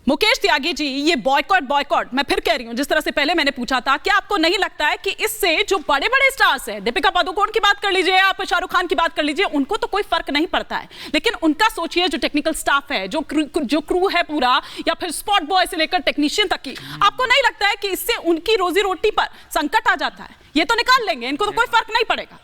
मुकेश त्यागी जी, ये बॉयकॉट मैं फिर कह रही हूं, जिस तरह से पहले मैंने पूछा था, क्या आपको नहीं लगता है कि इससे जो बड़े बड़े स्टार्स हैं, दीपिका पादुकोण की बात कर लीजिए, आप शाहरुख खान की बात कर लीजिए, उनको तो कोई फर्क नहीं पड़ता है, लेकिन उनका सोचिए जो टेक्निकल स्टाफ है, जो क्रू है पूरा, या फिर स्पॉट बॉय से लेकर टेक्नीशियन तक की, आपको नहीं लगता है कि इससे उनकी रोजी रोटी पर संकट आ जाता है? ये तो निकाल लेंगे, इनको तो कोई फर्क नहीं पड़ेगा।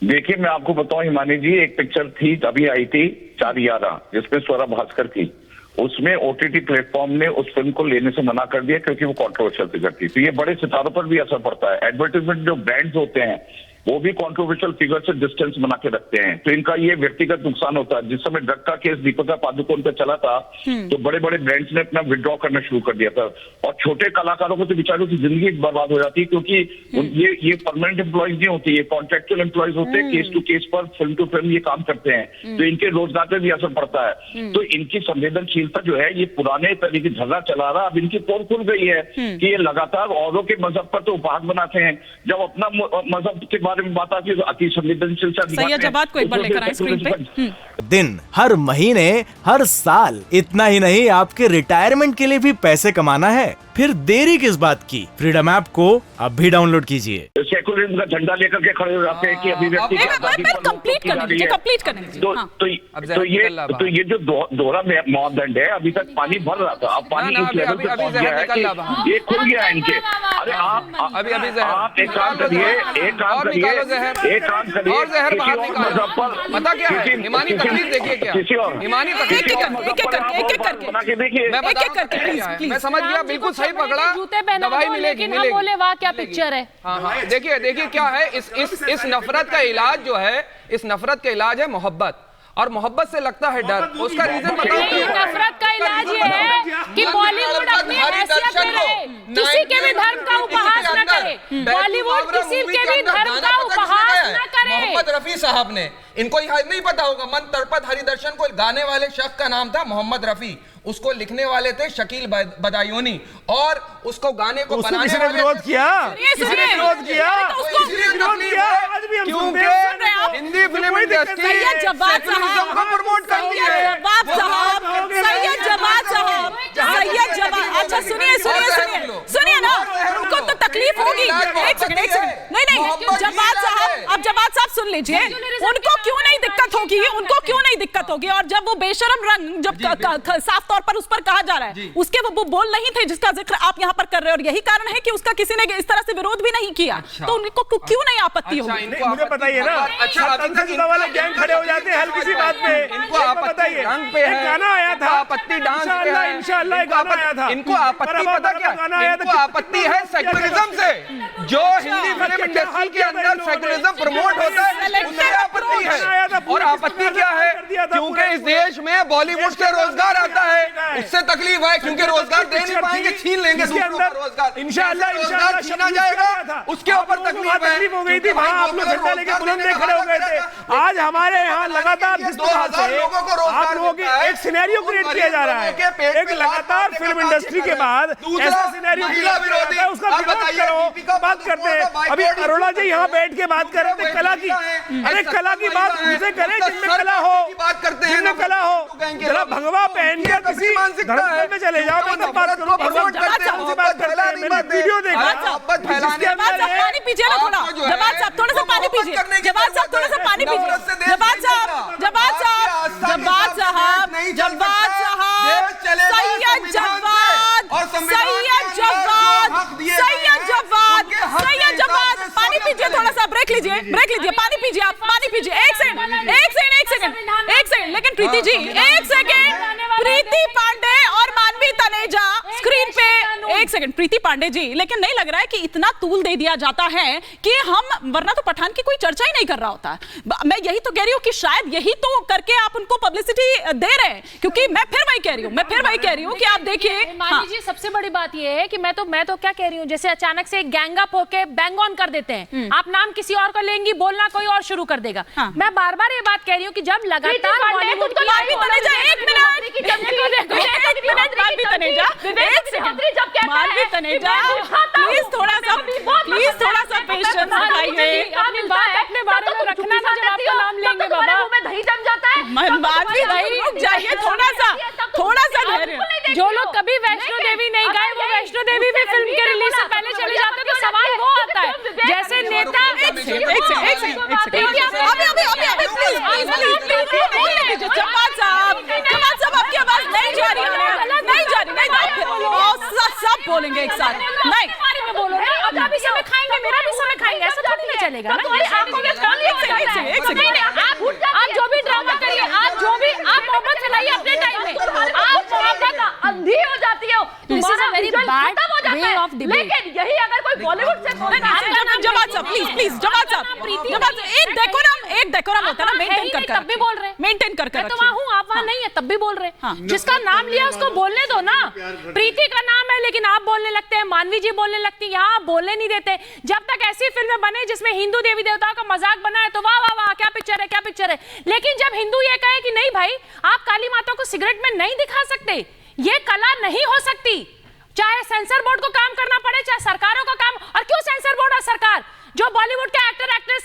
देखिए, मैं आपको बताऊं हिमानी जी, एक पिक्चर थी अभी आई थी 4/11 जिसमें स्वरा भास्कर थी, उसमें ओटीटी प्लेटफॉर्म ने उस फिल्म को लेने से मना कर दिया क्योंकि वो कंट्रोवर्शियल फिगर थी। तो ये बड़े सितारों पर भी असर पड़ता है। एडवर्टाइजमेंट जो ब्रांड्स होते हैं वो भी कंट्रोवर्शियल फिगर से डिस्टेंस बना के रखते हैं, तो इनका ये व्यक्तिगत नुकसान होता है। जिस समय ड्रग का केस दीपिका पादुकोण पे चला था तो बड़े बड़े ब्रांड्स ने अपना विड्रॉ करना शुरू कर दिया था, और छोटे कलाकारों को तो बेचारों की जिंदगी बर्बाद हो जाती है, क्योंकि ये परमानेंट एम्प्लॉयज नहीं होती, ये कॉन्ट्रेक्चुअल एम्प्लॉयज होते हैं, केस टू केस पर, फिल्म टू फिल्म ये काम करते हैं, तो इनके रोजगार पे भी असर पड़ता है। तो इनकी संवेदनशीलता जो है, ये पुराने तरीके झगड़ा चला रहा, अब इनकी पोल खुल गई है कि ये लगातार औरों के मजहब पर तो उपहास बनाते हैं, जब अपना मजहब के बारे में बात आती है तो अति संवेदनशीलता दिखाते हैं। जवाब को एक बार लेकर आए स्क्रीन पे। दिन, हर महीने, हर साल, इतना ही नहीं आपके रिटायरमेंट के लिए भी पैसे कमाना है, फिर देरी किस बात की? फ्रीडम ऐप को अब भी डाउनलोड कीजिए। सेकुलरिज्म का झंडा लेकर के खड़े हो जाते हैं कि अभिव्यक्ति तो ये जो दोहरा मानदंड है, अभी तक पानी भर रहा था, अब पानी इस लेवल पे पहुंच गया है कि ये खुल गया है इनके। अरे आप एक काम करिए, पता क्या है हिमानी तकलीफ देखिए, क्या हिमानी तकलीफ मैं समझ गया, बिल्कुल सही पकड़ा, जूते पहना दवाई दो, मिलेगी, लेकिन हम बोले वाह क्या पिक्चर है। हाँ, देखिए क्या है, इस नफरत का इलाज जो है, इस नफरत का इलाज है मोहब्बत, और मोहब्बत से लगता है डर। उसका रीजन बताओ। नफरत का इलाज ये है कि बॉलीवुड अपनी हैसियत में रहे, किसी के भी धर्म का उपहास न करे, बॉलीवुड किसी के भी धर्म का उपहास न करे। मोहम्मद रफी साहब ने, इनको नहीं पता होगा, मन तड़पत हरिदर्शन को गाने वाले शख्स का नाम था मोहम्मद रफी, उसको लिखने वाले थे शकील बदायूनी, और उसको गाने को बनाने वाले विरोध किया, क्योंकि हिंदी फिल्म इंडस्ट्री सेकुलरिज्म को प्रमोट करती है। अच्छा सुनिए ना, उनको तो तकलीफ होगी। एक सेकंड नहीं, जवाब साहब सुन लीजिए, उनको क्यों नहीं दिक्कत होगी, और जब वो बेशरम रंग जब साफ तौर पर उस पर कहा जा रहा है, उसके वो बोल नहीं थे जिसका जिक्र आप यहाँ पर कर रहे हो, और यही कारण है कि उसका किसी ने इस तरह से विरोध भी नहीं किया। तो उनको क्यों नहीं आपत्ति होगी? मुझे पता ही है ना। अच्छा, वाले गैंग खड़े हो जाते हैं हल्की सी बात पे। इनको आपत्ति रंग पे है, गाना आया था, आपत्ति डांस पे है, इंशाल्लाह गाना आया था। इनको आपत्ति पता क्या, इनको आपत्ति है सेकुलरिज्म से, जो हिंदी फिल्म इंडस्ट्री के अंदर सेकुलरिज्म प्रमोट होता है, उससे आपत्ति है। और आपत्ति क्या है? क्योंकि इस देश में बॉलीवुड से रोजगार आता है, उससे तकलीफ है, क्योंकि रोजगार दे नहीं पाएंगे, छीन लेंगे दूसरों का रोजगार, इंशाल्लाह रोजगार छीना जाएगा, उसके ऊपर तकलीफ हो गई थी। वहां आप लोग झंडा लेके बुलंद खड़े हो गए थे। आज हमारे यहाँ लगातार 2000 लोगों को रोजगार मिलता है, एक सिनेरियो क्रिएट किया जा रहा है, एक लगातार फिल्म इंडस्ट्री के बाद ऐसा सिनेरियो है, उसका विरोध करो, बात करते हैं। अभी अरोड़ा जी यहाँ बैठ के बात कर रहे थे कला की, अरे कला की बात उनसे करें जिनमें कला हो, जिनमें कला हो। जरा भगवा पहन के किसी धर्मस्थल में चले जाओ, मतलब बात करो, भगवान करते हैं, उनसे बात करते हैं। मैंने वीडियो देखा, पानी पीजिए ना थोड़ा, जवाब साहब थोड़ा सा पानी पीजिए, जवाब साहब थोड़ा सा पानी पीजिए, जवाब पानी पीजिए, थोड़ा सा ब्रेक लीजिए, पानी पीजिए, आप पानी पीजिए। एक सेकंड, लेकिन प्रीति जी, एक सेकंड, प्रीति पांडे और मानवी तनेजा स्क्रीन पे, एक सेकंड प्रीति पांडे जी, लेकिन नहीं लग रहा है कि इतना तूल दे दिया जाता है कि हम, वरना तो पठान की कोई चर्चा ही नहीं कर रहा होता। मैं यही तो कह रही हूँ कि शायद यही तो करके आप उनको पब्लिसिटी दे रहे हैं, क्योंकि मैं फिर वही कह रही हूँ कि आप देखिए मानी जी, सबसे बड़ी बात ये है कि मैं तो क्या कह रही हूँ, जैसे अचानक से गैंग अप होके बैंग ऑन कर देते हैं, आप नाम किसी और का लेंगी, बोलना कोई और शुरू कर देगा। मैं बार बार ये बात कह रही हूँ कि जब लगातार बॉलीवुड की मानवी तनेजा, एक मिनट, प्लीज थोड़ा सा पेशेंस दिखाइए। अपनी बात अपने बारे में रखना ना, जब आपका नाम लेंगे बाबा दही जम जाता है। मानवी रुक जाइए, थोड़ा सा जो लोग कभी वैष्णो देवी नहीं गए वो वैष्णो देवी भी फिल्म के रिलीज से पहले चले जाते, तो सवाल वो आता है जैसे नेता आपकी आवाज नहीं जा रही, नहीं जा रही, सब बोलेंगे एक साथ, नहीं बोलो ना, अपना भी समय खाएंगे, मेरा भी समय खाएंगे, ऐसा थोड़ी ना चलेगा ना। आप जो भी ड्रामा करिए, आप जो भी आप मोहब्बत फैलाइए अपने टाइम में, आप मोहब्बत अंधी हो जाती हो, तुम्हारा रिजल्ट खत्म हो जाता है। लेकिन यही अगर कोई बॉलीवुड से जवाब साहब प्लीज जवाब साहब एक डेकोरम होता है ना, मेंटेन कर तब भी बोल रहे हैं, मेंटेन कर मैं तो वहाँ हूँ, आप वहाँ नहीं है तब भी बोल रहे हैं। जिसका नाम लिया उसको बोलने दो ना। प्रीति का नाम है लेकिन आप बोलने लगते हैं, मानवी जी बोलने लगती है, यहाँ आप बोलने नहीं देते। जब तक ऐसी फिल्में बने जिसमें हिंदू देवी देवताओं का मजाक बना है तो वाह वाह वाह क्या पिक्चर है, क्या पिक्चर है। लेकिन जब हिंदू ये कहे कि नहीं भाई आप काली माता को सिगरेट में नहीं दिखा सकते, ये कला नहीं हो सकती, चाहे सेंसर बोर्ड को काम करना पड़े, चाहे सरकारों का काम। और क्यों सेंसर बोर्ड और सरकार, जो बॉलीवुड के एक्टर एक्ट्रेस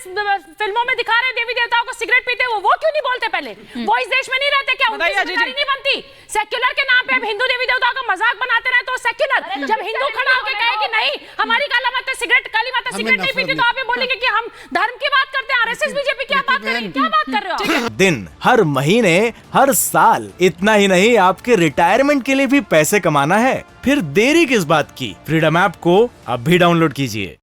फिल्मों में दिखा रहे देवी देवताओं को सिगरेट पीते, वो क्यों नहीं बोलते पहले? वो इस देश में नहीं रहते क्या? उनकी जिम्मेदारी नहीं बनती? सेक्युलर के नाम पे अब हिंदू देवी देवताओं का मजाक बनाते रहे तो सेक्युलर। जब हिंदू खड़ा होकर कहे कि नहीं हमारी काली माता सिगरेट नहीं पीती, तो आप ये बोलेंगे कि हम धर्म की बात करते हैं, आरएसएस बीजेपी क्या बात करेंगे? क्या बात कर रहे हो आप? दिन, हर महीने, हर साल, इतना ही नहीं आपके रिटायरमेंट के लिए भी पैसे कमाना है? फिर देरी किस बात की, फ्रीडम ऐप को अब भी डाउनलोड कीजिए।